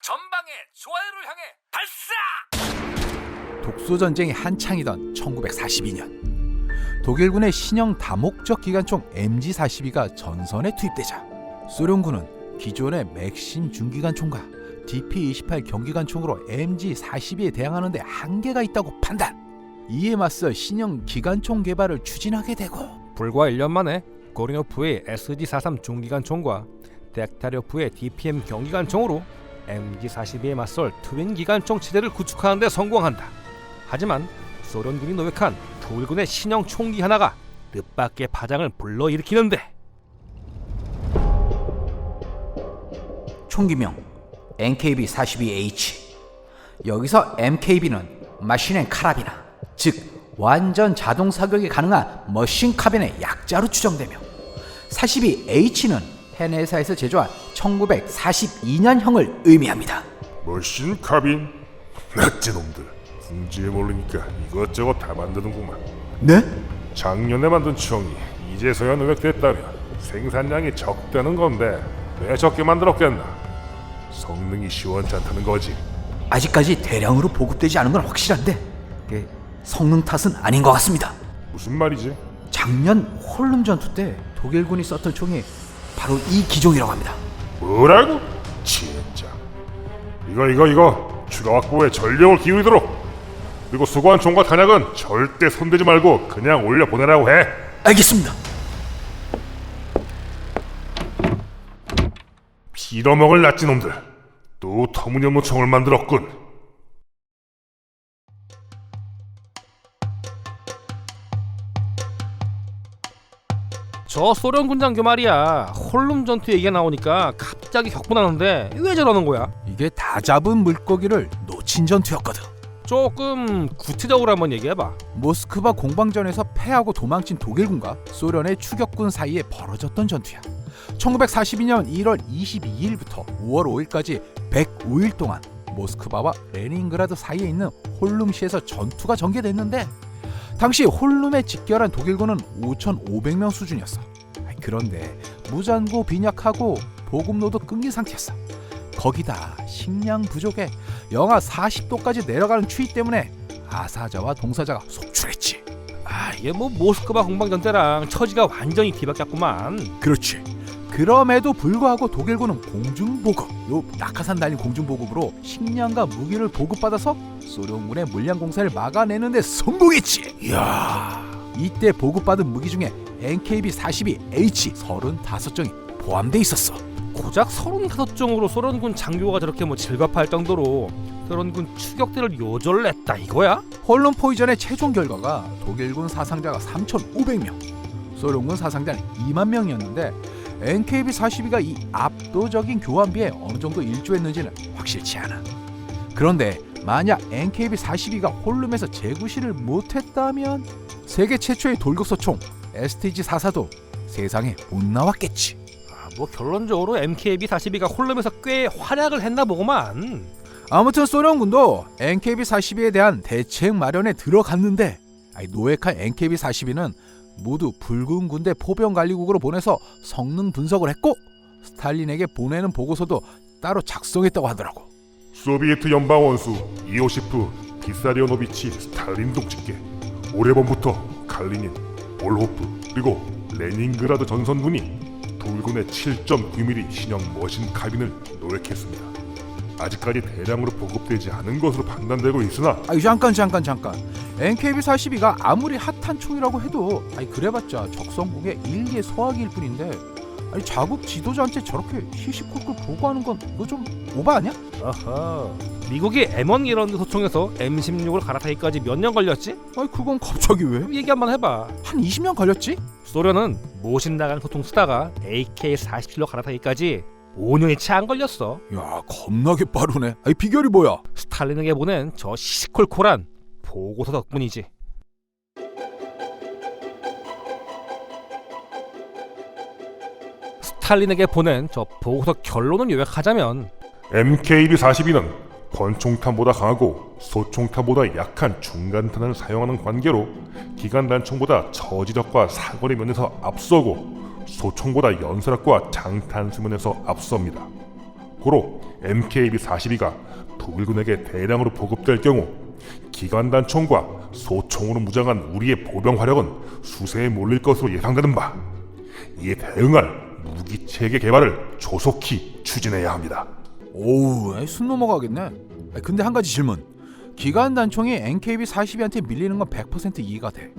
전방에 좋아요를 향해 발사! 독소전쟁이 한창이던 1942년 독일군의 신형 다목적 기관총 MG-42가 전선에 투입되자 소련군은 기존의 맥심 중기관총과 DP-28 경기관총으로 MG-42에 대항하는 데 한계가 있다고 판단. 이에 맞서 신형 기관총 개발을 추진하게 되고 불과 1년 만에 고리노프의 SG-43 중기관총과 덱타료프의 DPM 경기관총으로 MG-42에 맞설 트윈 기관총 체제를 구축하는 데 성공한다. 하지만 소련군이 노획한 독일군의 신형 총기 하나가 뜻밖의 파장을 불러일으키는데 총기명 NKB-42H. 여기서 MKB는 마신 앤 카라비나, 즉 완전 자동 사격이 가능한 머신 카빈의 약자로 추정되며 42H는 헨에사에서 제조한 1942년형을 의미합니다. 머신 카빈? 낫지놈들 궁지에 모르니까 이것저것 다 만드는구만. 네? 작년에 만든 총이 이제서야 노획됐다면 생산량이 적다는 건데 왜 적게 만들었겠나? 성능이 시원찮다는 거지. 아직까지 대량으로 보급되지 않은 건 확실한데 성능 탓은 아닌 것 같습니다. 무슨 말이지? 작년 홀룸 전투 때 독일군이 썼던 총이 바로 이 기종이라고 합니다. 뭐라고? 진짜. 이거 추가 확보에 전력을 기울이도록. 그리고 수거한 총과 탄약은 절대 손대지 말고 그냥 올려보내라고 해. 알겠습니다. 빌어먹을 낫지놈들. 또 터무니없는 총을 만들었군. 저 소련군 장교 말이야, 홀룸 전투 얘기가 나오니까 갑자기 격분하는데 왜 저러는 거야? 이게 다 잡은 물고기를 놓친 전투였거든. 조금 구체적으로 한번 얘기해봐. 모스크바 공방전에서 패하고 도망친 독일군과 소련의 추격군 사이에 벌어졌던 전투야. 1942년 1월 22일부터 5월 5일까지 105일 동안 모스크바와 레닌그라드 사이에 있는 홀룸시에서 전투가 전개됐는데 당시 홀룸에 집결한 독일군은 5,500명 수준이었어. 그런데 무잔고 빈약하고 보급로도 끊긴 상태였어. 거기다 식량 부족에 영하 40도까지 내려가는 추위 때문에 아사자와 동사자가 속출했지. 이게 뭐 모스크바 공방전 때랑 처지가 완전히 뒤바뀌었구만. 그렇지. 그럼에도 불구하고 독일군은 공중보급, 낙하산 달린 공중보급으로 식량과 무기를 보급받아서 소련군의 물량 공세를 막아내는 데 성공했지. 이야. 이때 보급받은 무기 중에 NKB-42H 35정이 포함돼 있었어. 고작 35종으로 소련군 장교가 저렇게 질갑할 정도로 소련군 추격대를 요절냈다 이거야? 홀룸 포위전의 최종 결과가 독일군 사상자가 3,500명, 소련군 사상자는 2만 명이었는데 NKB-42가 이 압도적인 교환비에 어느 정도 일조했는지는 확실치 않아. 그런데 만약 NKB-42가 홀룸에서 재구시를 못했다면 세계 최초의 돌격소총 STG-44도 세상에 못 나왔겠지. 결론적으로 MKB-42가 홀룸에서 꽤 활약을 했나 보구만. 아무튼 소련군도 NKB-42에 대한 대책 마련에 들어갔는데 노획한 NKB-42는 모두 붉은 군대 포병관리국으로 보내서 성능 분석을 했고 스탈린에게 보내는 보고서도 따로 작성했다고 하더라고. 소비에트 연방 원수 이오시프 비사리오노비치 스탈린 동지께 오래전부터 칼리닌, 볼호프 그리고 레닌그라드 전선군이 독일군의 7.9mm 신형 머신 카빈을 노획했습니다. 아직까지 대량으로 보급되지 않은 것으로 판단되고 있으나 잠깐 NKB-42가 아무리 핫한 총이라고 해도 그래봤자 적성국의 일개 소화기일 뿐인데 자국 지도자한테 저렇게 시시콜콜 보고하는 건 이거 좀 오바 아니야? 아하. 미국이 M1 이런 소총에서 M16을 갈아타기까지 몇 년 걸렸지? 그건 갑자기 왜? 얘기 한번 해봐. 한 20년 걸렸지? 소련은 모신 나간 소총 쓰다가 AK-47로 갈아타기까지 5년이 채 안 걸렸어. 야, 겁나게 빠르네. 비결이 뭐야? 스탈린에게 보낸 저 시시콜콜한 보고서 덕분이지. 스탈린에게 보낸 저 보고서 결론을 요약하자면 MKB-42는 권총탄보다 강하고 소총탄보다 약한 중간탄을 사용하는 관계로 기관단총보다 저지력과 사거리 면에서 앞서고 소총보다 연사력과 장탄수 면에서 앞섭니다. 고로 MKB-42가 독일군에게 대량으로 보급될 경우 기관단총과 소총으로 무장한 우리의 보병 화력은 수세에 몰릴 것으로 예상되는 바, 이에 대응할 무기체계 개발을 조속히 추진해야 합니다. 오우, 숨 넘어가겠네. 근데 한 가지 질문. 기관 단총이 NKB-42한테 밀리는 건 100% 이해가 돼.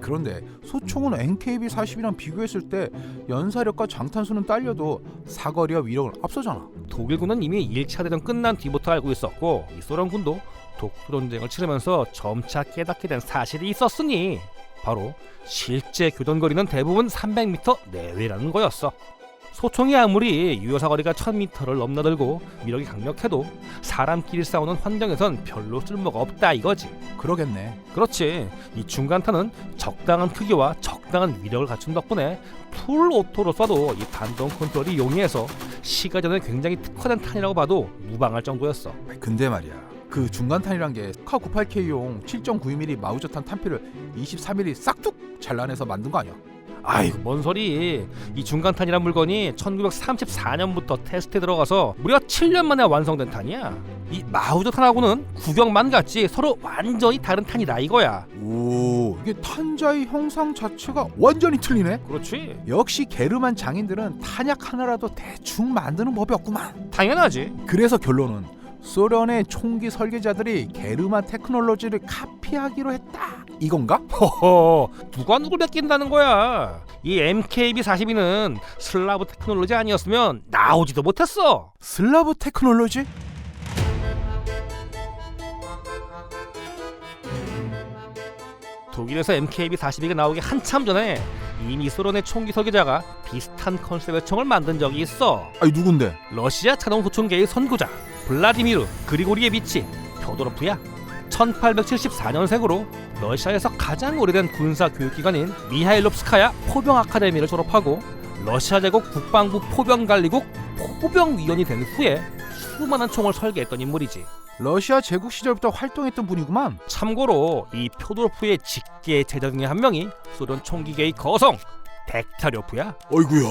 그런데 소총은 NKB-42랑 비교했을 때 연사력과 장탄수는 딸려도 사거리와 위력을 앞서잖아. 독일군은 이미 1차 대전 끝난 뒤부터 알고 있었고, 이 소련군도 독수전쟁을 치르면서 점차 깨닫게 된 사실이 있었으니 바로 실제 교전거리는 대부분 300m 내외라는 거였어. 소총이 아무리 유효사거리가 1000m를 넘나들고 위력이 강력해도 사람끼리 싸우는 환경에선 별로 쓸모가 없다 이거지. 그러겠네. 그렇지. 이 중간탄은 적당한 크기와 적당한 위력을 갖춘 덕분에 풀 오토로 쏴도 이 반동 컨트롤이 용이해서 시가전에 굉장히 특화된 탄이라고 봐도 무방할 정도였어. 근데 말이야, 그 중간탄이란 게 카98K용 7.92mm 마우저탄 탄피를 23mm 싹둑 잘라내서 만든 거 아니야? 아이고 뭔 소리. 이 중간탄이란 물건이 1934년부터 테스트에 들어가서 무려 7년 만에 완성된 탄이야. 이 마우저탄하고는 구경만 같지 서로 완전히 다른 탄이다 이거야. 오, 이게 탄자의 형상 자체가 완전히 틀리네. 그렇지. 역시 게르만 장인들은 탄약 하나라도 대충 만드는 법이 없구만. 당연하지. 그래서 결론은 소련의 총기 설계자들이 게르만 테크놀로지를 카피하기로 했다, 이건가? 허허, 누가 누굴 베낀다는 거야. 이 MKB-42는 슬라브 테크놀로지 아니었으면 나오지도 못했어. 슬라브 테크놀로지? 독일에서 MKB-42가 나오기 한참 전에 이미 소련의 총기 설계자가 비슷한 컨셉의 총을 만든 적이 있어. 아니, 누군데? 러시아 자동 소총계의 선구자 블라디미르 그리고리에비치 표도로프야. 1874년생으로 러시아에서 가장 오래된 군사 교육기관인 미하일롭스카야 포병 아카데미를 졸업하고 러시아 제국 국방부 포병관리국 포병위원이 된 후에 수많은 총을 설계했던 인물이지. 러시아 제국 시절부터 활동했던 분이구만. 참고로 이 표도로프의 직계 제자 중에 한 명이 소련 총기계의 거성 덱타료프야. 어이구야.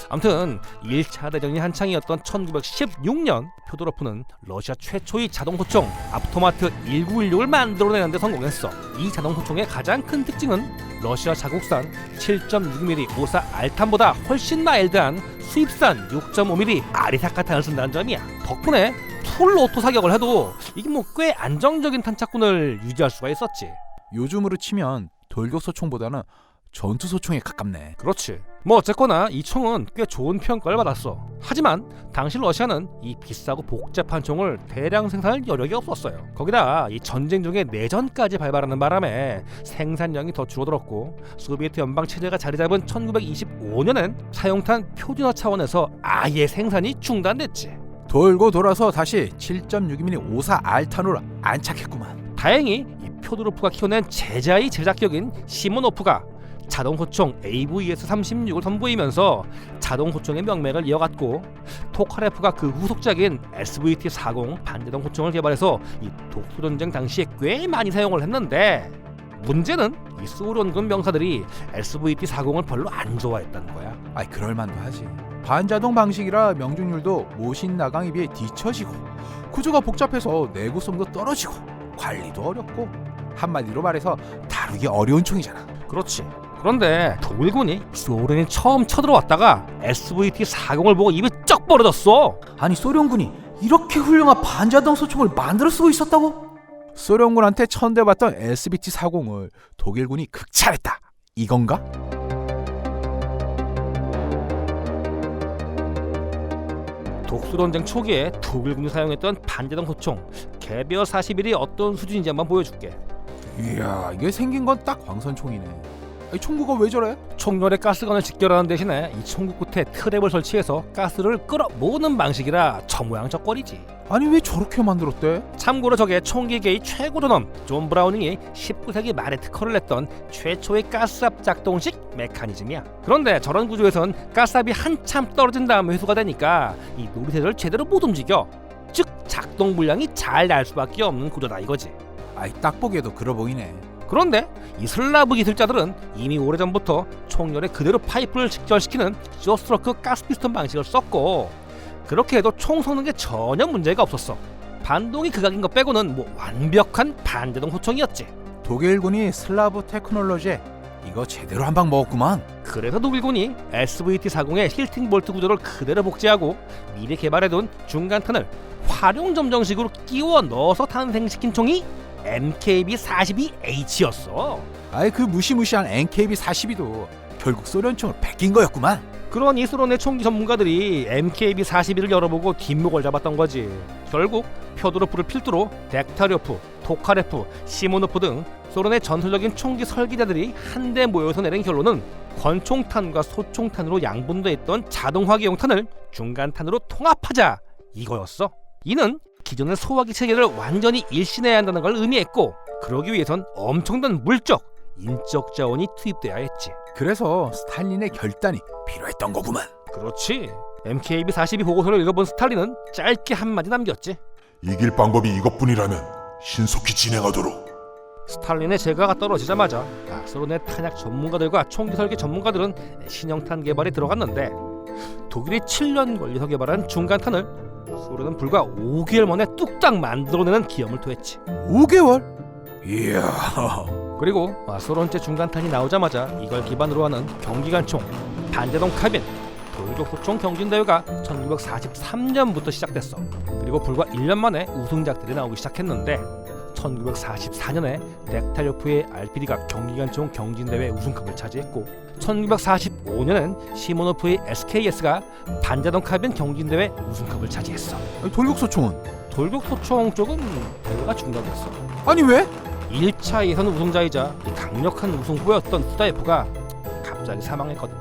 아무튼 1차 대전이 한창이었던 1916년 표도로프는 러시아 최초의 자동소총 아프토마트 1916을 만들어내는 데 성공했어. 이 자동소총의 가장 큰 특징은 러시아 자국산 7.6mm 오사 알탄보다 훨씬 마일드한 수입산 6.5mm 아리사카탄을 쓴다는 점이야. 덕분에 풀 오토 사격을 해도 이게 뭐 꽤 안정적인 탄착군을 유지할 수가 있었지. 요즘으로 치면 돌격소총보다는 전투소총에 가깝네. 그렇지. 뭐 어쨌거나 이 총은 꽤 좋은 평가를 받았어. 하지만 당시 러시아는 이 비싸고 복잡한 총을 대량 생산할 여력이 없었어요. 거기다 이 전쟁 중에 내전까지 발발하는 바람에 생산량이 더 줄어들었고, 소비에트 연방 체제가 자리 잡은 1925년엔 사용탄 표준화 차원에서 아예 생산이 중단됐지. 돌고 돌아서 다시 7.62mm 오사 알탄으로 안착했구만. 다행히 이 표도로프가 키워낸 제자의 제작격인 시모노프가 자동소총 AVS-36을 선보이면서 자동소총의 명맥을 이어갔고, 토카레프가 그 후속작인 SVT-40 반자동소총을 개발해서 이 독소전쟁 당시에 꽤 많이 사용을 했는데, 문제는 이 소련군 병사들이 SVT-40을 별로 안 좋아했다는 거야. 아이, 그럴만도 하지. 반자동 방식이라 명중률도 모신 나강에 비해 뒤처지고, 구조가 복잡해서 내구성도 떨어지고, 관리도 어렵고, 한마디로 말해서 다루기 어려운 총이잖아. 그렇지. 그런데 독일군이 소련이 처음 쳐들어왔다가 SVT-40을 보고 입이 쩍 벌어졌어. 아니, 소련군이 이렇게 훌륭한 반자동 소총을 만들어 쓰고 있었다고? 소련군한테 천대받던 SVT-40을 독일군이 극찬했다, 이건가? 독수전쟁 초기에 독일군이 사용했던 반자동 소총 개비어 41이 어떤 수준인지 한번 보여줄게. 이야, 이게 생긴 건 딱 광선총이네. 아니, 총구가 왜 저래? 총열에 가스관을 직결하는 대신에 이 총구 끝에 트랩을 설치해서 가스를 끌어모으는 방식이라 저 모양 저 꼴이지. 아니, 왜 저렇게 만들었대? 참고로 저게 총기계의 최고 존엄 존 브라우닝이 19세기 말에 특허를 냈던 최초의 가스압 작동식 메커니즘이야. 그런데 저런 구조에선 가스압이 한참 떨어진 다음에 회수가 되니까 이 놀이새를 제대로 못 움직여. 즉 작동 물량이 잘 날 수밖에 없는 구조다 이거지. 아이, 딱 보기에도 그러 보이네. 그런데 이 슬라브 기술자들은 이미 오래전부터 총열에 그대로 파이프를 직결시키는 쇼스트로크 가스 피스톤 방식을 썼고, 그렇게 해도 총 쏘는 게 전혀 문제가 없었어. 반동이 극악인 것 빼고는 뭐 완벽한 반자동 호총이었지. 독일군이 슬라브 테크놀로지에 이거 제대로 한 방 먹었구만. 그래서 독일군이 SVT-40의 힐팅 볼트 구조를 그대로 복제하고 미리 개발해둔 중간탄을 활용 점정식으로 끼워 넣어서 탄생시킨 총이 MKB-42H였어. 아이 그 무시무시한 NKB-42도 결국 소련총을 베낀 거였구만. 그러니 소련의 총기 전문가들이 MKB-42를 열어보고 뒷목을 잡았던 거지. 결국 펴도로프를 필두로 덱타리오프, 토카레프, 시모노프 등 소련의 전설적인 총기 설계자들이 한데 모여서 내린 결론은 권총탄과 소총탄으로 양분돼 있던 자동화기용탄을 중간탄으로 통합하자 이거였어. 이는 기존의 소화기 체계를 완전히 일신해야 한다는 걸 의미했고, 그러기 위해선 엄청난 물적, 인적 자원이 투입돼야 했지. 그래서 스탈린의 결단이 필요했던 거구만. 그렇지. MKB-42 보고서를 읽어본 스탈린은 짧게 한마디 남겼지. 이길 방법이 이것뿐이라면 신속히 진행하도록. 스탈린의 제가가 떨어지자마자 소련의 탄약 전문가들과 총기 설계 전문가들은 신형탄 개발에 들어갔는데, 독일이 7년 걸려서 개발한 중간탄을 소련은 불과 5개월 만에 뚝딱 만들어내는 기염을 토했지. 5개월? 이야. 그리고 소련제 중간탄이 나오자마자 이걸 기반으로 하는 경기관총, 반자동 카빈, 돌격 소총 경진대회가 1943년부터 시작됐어. 그리고 불과 1년 만에 우승작들이 나오기 시작했는데, 1944년에 덱타리오프의 RPD가 경기관총 경진대회 우승컵을 차지했고, 1945년엔 시모노프의 SKS가 반자동 카빈 경진대회 우승컵을 차지했어. 돌격소총은? 돌격소총 쪽은 대회가 중단됐어. 아니 왜? 1차 예선 우승자이자 강력한 우승 후보였던 후다예프가 갑자기 사망했거든.